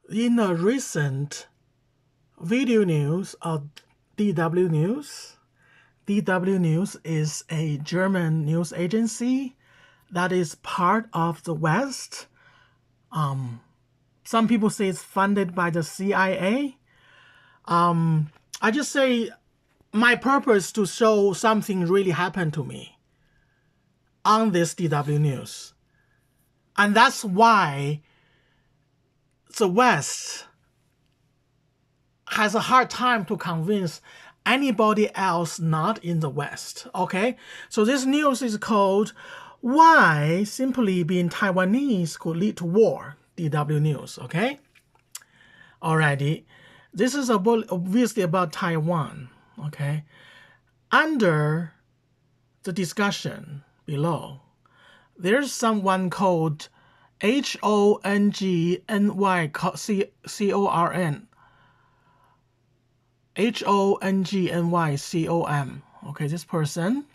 In a recent video news of DW News, DW News is a German news agency that is part of the West. Some people say it's funded by the CIA. I just say my purpose to show something really happened to me on this DW News. And that's why the West has a hard time to convince anybody else not in the West, okay? So this news is called Why Simply Being Taiwanese Could Lead to War, DW News, okay? Alrighty, this is obviously about Taiwan, okay? Under the discussion below, there's someone called HONGNYCORN. HONGNYCOM. Okay, this person.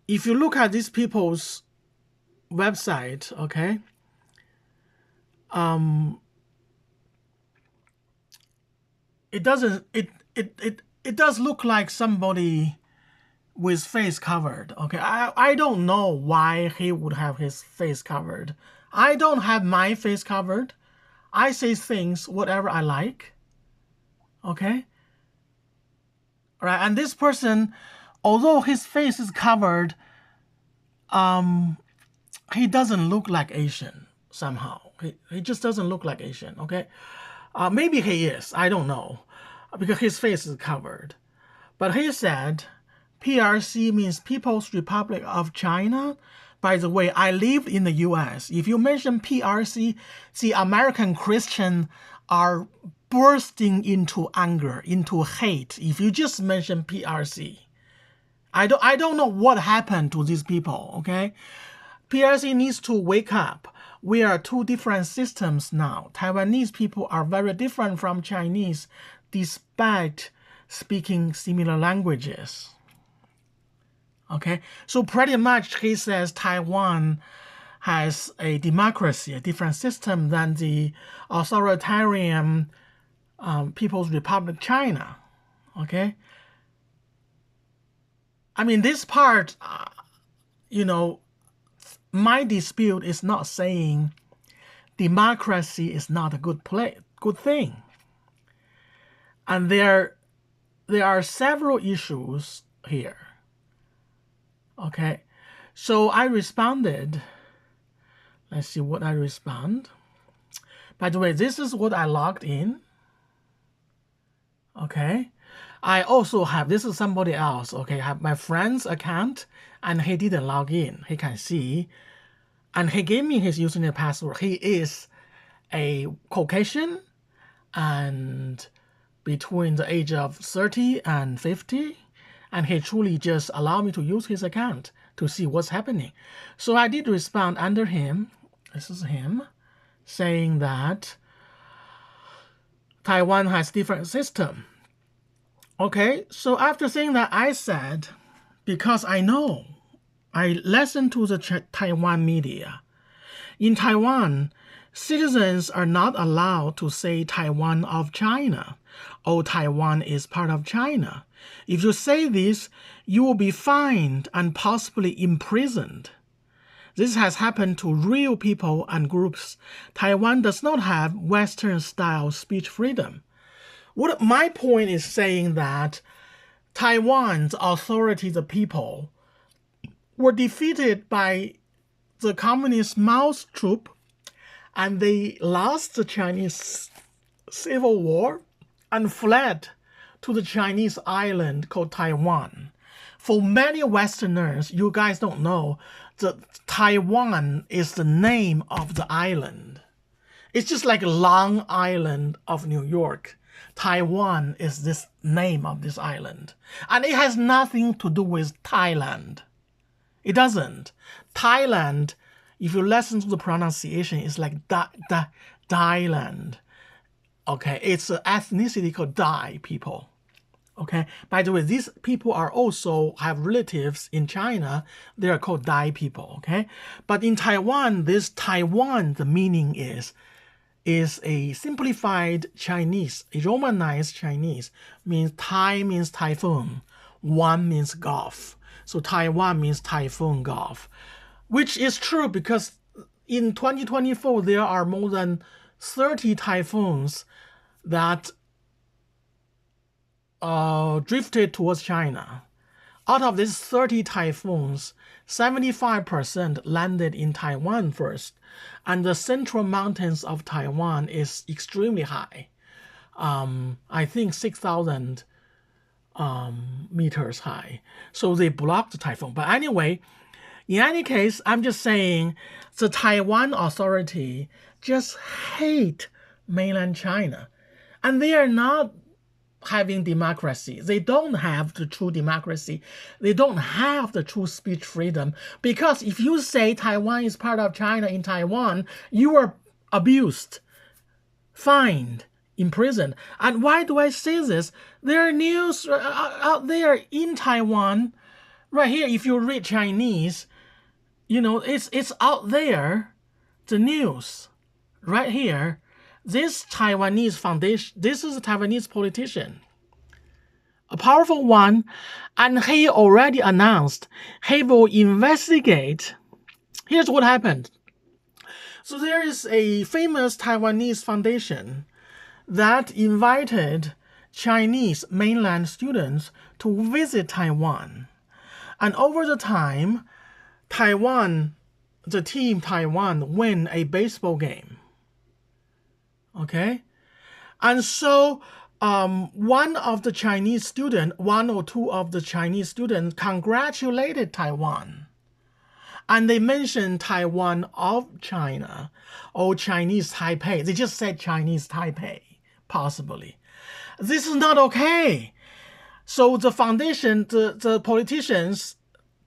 If you look at these people's website, okay, it does look like somebody with face covered. Okay, I don't know why he would have his face covered. I don't have my face covered. I say things whatever I like. Okay? All right, and this person, although his face is covered, he doesn't look like Asian somehow. He just doesn't look like Asian, okay? Maybe he is, I don't know, because his face is covered. But he said, PRC means People's Republic of China. By the way, I lived in the US. If you mention PRC, the American Christians are bursting into anger, into hate. If you just mention PRC, I don't know what happened to these people, okay? PRC needs to wake up. We are two different systems now. Taiwanese people are very different from Chinese, despite speaking similar languages. Okay, so pretty much he says Taiwan has a democracy, a different system than the authoritarian People's Republic China. Okay, I mean this part, my dispute is not saying democracy is not a good thing, and there are several issues here. Okay, so I responded. Let's see what I respond. By the way, this is what I logged in. Okay, I also have, this is somebody else. Okay, I have my friend's account and he didn't log in. He can see, and he gave me his username and password. He is a Caucasian and between the age of 30 and 50. And he truly just allowed me to use his account to see what's happening. So I did respond under him, this is him, saying that Taiwan has different system. Okay, so after saying that, I said, because I know, I listened to the Taiwan media. In Taiwan, citizens are not allowed to say Taiwan of China, or Taiwan is part of China. If you say this, you will be fined and possibly imprisoned. This has happened to real people and groups. Taiwan does not have Western-style speech freedom. What my point is saying that Taiwan's authority, the people, were defeated by the communist Mao's troop, and they lost the Chinese Civil War and fled to the Chinese island called Taiwan. For many Westerners, you guys don't know that Taiwan is the name of the island. It's just like Long Island of New York. Taiwan is this name of this island. And it has nothing to do with Thailand. It doesn't. Thailand, if you listen to the pronunciation, it's like Thailand. Okay, it's an ethnicity called Dai people. Okay. By the way, these people are also have relatives in China. They are called Dai people. Okay. But in Taiwan, this Taiwan, the meaning is a simplified Chinese, a Romanized Chinese. Means Tai means typhoon, Wan means Gulf. So Taiwan means typhoon Gulf, which is true because in 2024 there are more than 30 typhoons that drifted towards China. Out of these 30 typhoons, 75% landed in Taiwan first, and the central mountains of Taiwan is extremely high. I think 6,000 meters high. So they blocked the typhoon. But anyway, in any case, I'm just saying the Taiwan authority just hate mainland China. And they are not having democracy. They don't have the true democracy. They don't have the true speech freedom. Because if you say Taiwan is part of China in Taiwan, you are abused, fined, imprisoned. And why do I say this? There are news out there in Taiwan. Right here, if you read Chinese, you know, it's out there, the news, right here. This Taiwanese foundation, this is a Taiwanese politician, a powerful one, and he already announced he will investigate. Here's what happened. So there is a famous Taiwanese foundation that invited Chinese mainland students to visit Taiwan. And over the time, the team Taiwan win a baseball game. Okay, and so one of the Chinese students, one or two of the Chinese students congratulated Taiwan. And they mentioned Taiwan of China or Chinese Taipei. They just said Chinese Taipei, possibly. This is not okay. So the foundation, the politicians,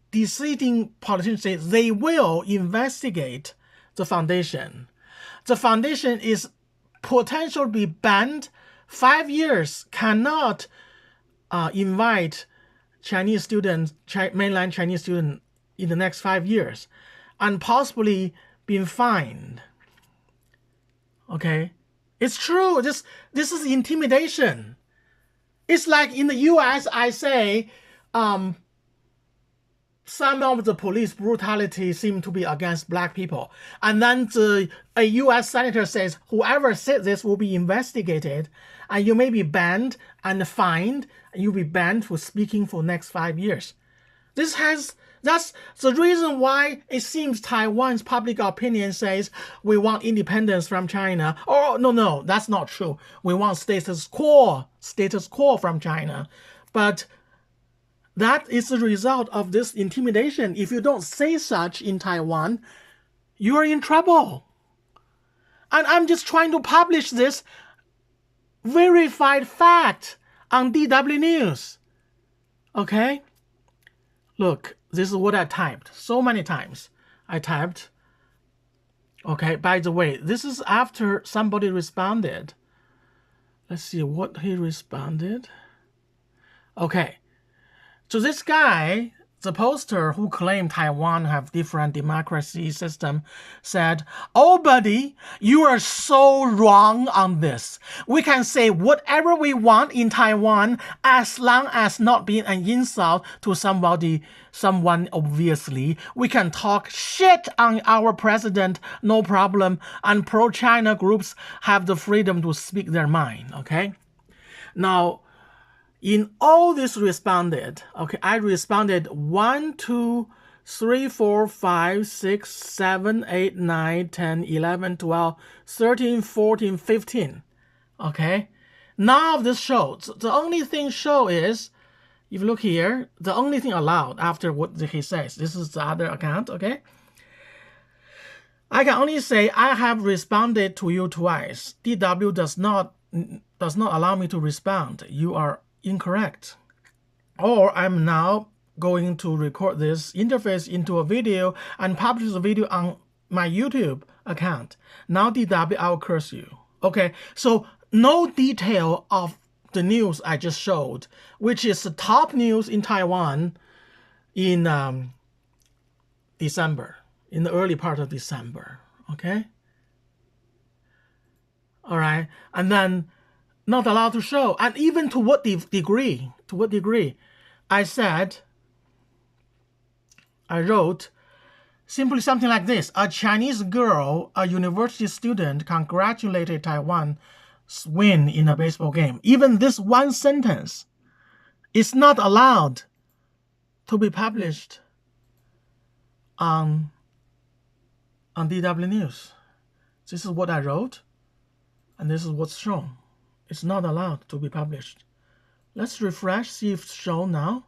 deciding politicians say they will investigate the foundation. The foundation is potentially be banned. 5 years, cannot invite Chinese students, mainland Chinese students in the next 5 years, and possibly being fined. Okay, it's true. This is intimidation. It's like in the U.S. I say, some of the police brutality seem to be against black people. And then a U.S. senator says, whoever said this will be investigated, and you may be banned and fined, and you'll be banned for speaking for the next 5 years. That's the reason why it seems Taiwan's public opinion says we want independence from China. Oh, no, that's not true. We want status quo from China. But that is the result of this intimidation. If you don't say such in Taiwan, you are in trouble. And I'm just trying to publish this verified fact on DW News. Okay? Look, this is what I typed so many times. I typed. Okay, by the way, this is after somebody responded. Let's see what he responded. Okay. So this guy, the poster who claimed Taiwan have different democracy system, said, "Oh, buddy, you are so wrong on this. We can say whatever we want in Taiwan as long as not being an insult to someone obviously. We can talk shit on our president, no problem, and pro-China groups have the freedom to speak their mind." Okay? Now, in all this responded, okay, I responded 1, 2, 3, 4, 5, 6, 7, 8, 9, 10, 11, 12, 13, 14, 15. Okay? None of this shows. The only thing show is, if you look here, the only thing allowed after what he says, this is the other account, okay? I can only say I have responded to you twice. DW does not allow me to respond. You are incorrect. Or I'm now going to record this interface into a video and publish the video on my YouTube account. Now DW, I'll curse you. Okay, so no detail of the news I just showed, which is the top news in Taiwan in December, in the early part of December, okay? All right, and then not allowed to show. And even to what degree, I wrote simply something like this: a Chinese girl, a university student, congratulated Taiwan's win in a baseball game. Even this one sentence is not allowed to be published on DW News. This is what I wrote, and this is what's shown. It's not allowed to be published. Let's refresh, see if it's shown now.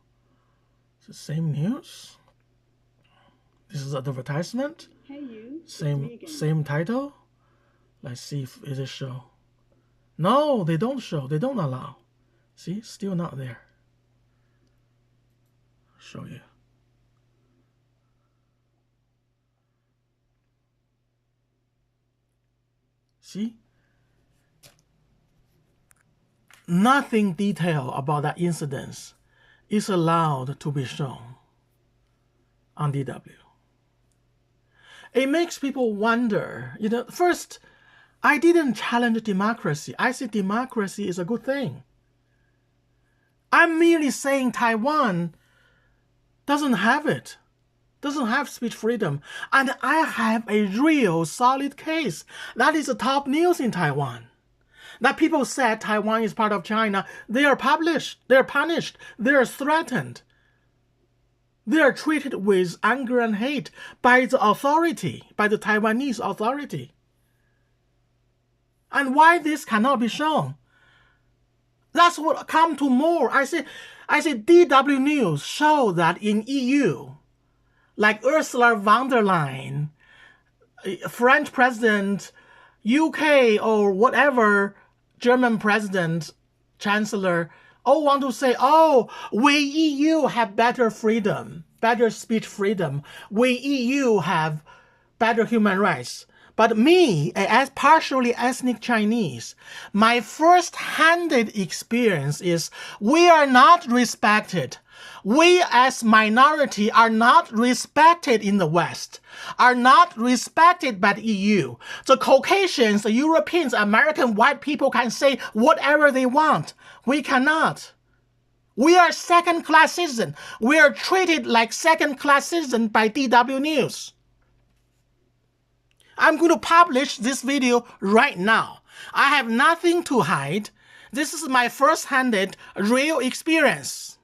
It's the same news. This is advertisement. Hey you. Same title. Let's see if it is shown. No, they don't show. They don't allow. See, still not there. I'll show you. See? Nothing detailed about that incident is allowed to be shown on DW. It makes people wonder, first, I didn't challenge democracy. I said democracy is a good thing. I'm merely saying Taiwan doesn't have it, doesn't have speech freedom. And I have a real solid case. That is the top news in Taiwan. That people said Taiwan is part of China. They are punished, they are threatened. They are treated with anger and hate by the authority, by the Taiwanese authority. And why this cannot be shown? That's what come to more. I say DW News show that in EU, like Ursula von der Leyen, French president, UK or whatever, German president, chancellor, all want to say, oh, we EU have better freedom, better speech freedom. We EU have better human rights. But me, as partially ethnic Chinese, my first-hand experience is we are not respected. We as minority are not respected in the West, are not respected by the EU. The Caucasians, the Europeans, American white people can say whatever they want. We cannot. We are second-class citizens. We are treated like second-class citizens by DW News. I'm going to publish this video right now. I have nothing to hide. This is my first-hand real experience.